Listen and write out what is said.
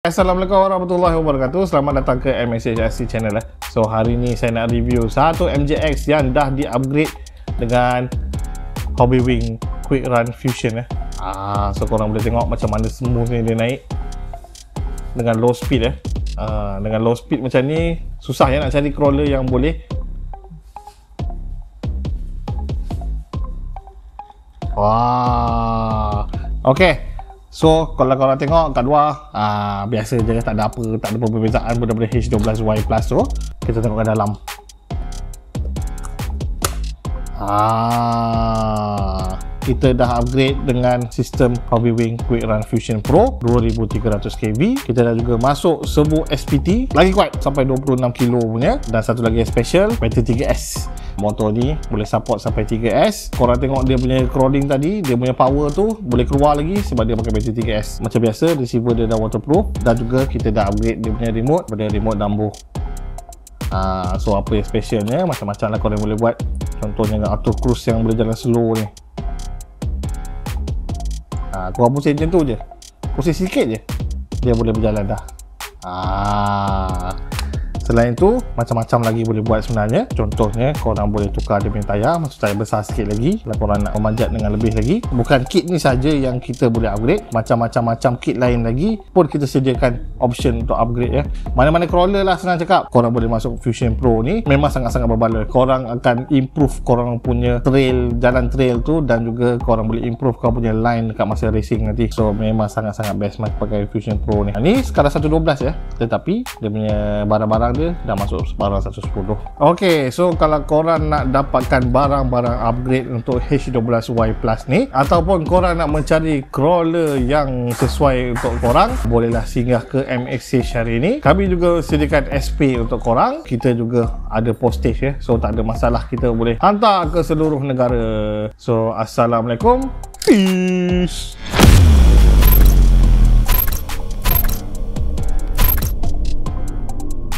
Assalamualaikum warahmatullahi wabarakatuh. Selamat datang ke MSHIC channel. So hari ni saya nak review satu MJX yang dah di-upgrade dengan Hobbywing Quick Run Fusion. So korang boleh tengok macam mana smooth ni dia naik dengan low speed. Dengan low speed macam ni susah ya nak cari crawler yang boleh. Okay. So kalau korang tengok kat luar biasa je, tak ada perbezaan daripada H12Y Plus tu. Kita tengok kat dalam. Kita dah upgrade dengan sistem Hobbywing Quick Run Fusion Pro 2300 kV. Kita dah juga masuk servo SPT lagi kuat sampai 26 kilo punya, dan satu lagi yang special, bateri 3S. Motor ni boleh support sampai 3S. Korang tengok dia punya crawling tadi, dia punya power tu boleh keluar lagi sebab dia pakai bateri 3S. Macam biasa, receiver dia dah waterproof, dan juga kita dah upgrade dia punya remote pada remote Dumbo. So apa yang specialnya, macam-macam lah korang boleh buat. Contohnya dengan auto cruise yang boleh jalan slow ni. Korang pusing macam tu je, pusing sikit je dia boleh berjalan dah. Selain tu, macam-macam lagi boleh buat sebenarnya. Contohnya, korang boleh tukar dia punya tayar, maksud tayar besar sikit lagi kalau korang nak memanjat dengan lebih lagi. Bukan kit ni saja yang kita boleh upgrade, macam-macam kit lain lagi pun kita sediakan option untuk upgrade ya. Mana-mana crawler lah, senang cakap, korang boleh masuk Fusion Pro ni. Memang sangat-sangat berbaloi. Korang akan improve korang punya trail, jalan trail tu, dan juga korang boleh improve korang punya line dekat masa racing nanti. So memang sangat-sangat best pakai Fusion Pro ni. Ni sekadar 112 ya, tetapi dia punya barang-barang dia dah masuk barang 110. Ok, so kalau korang nak dapatkan barang-barang upgrade untuk H12Y Plus ni, ataupun korang nak mencari crawler yang sesuai untuk korang, bolehlah singgah ke MSH hari ni. Kami juga sediakan SP untuk korang. Kita juga ada postage ya, so tak ada masalah, kita boleh hantar ke seluruh negara. So assalamualaikum, peace.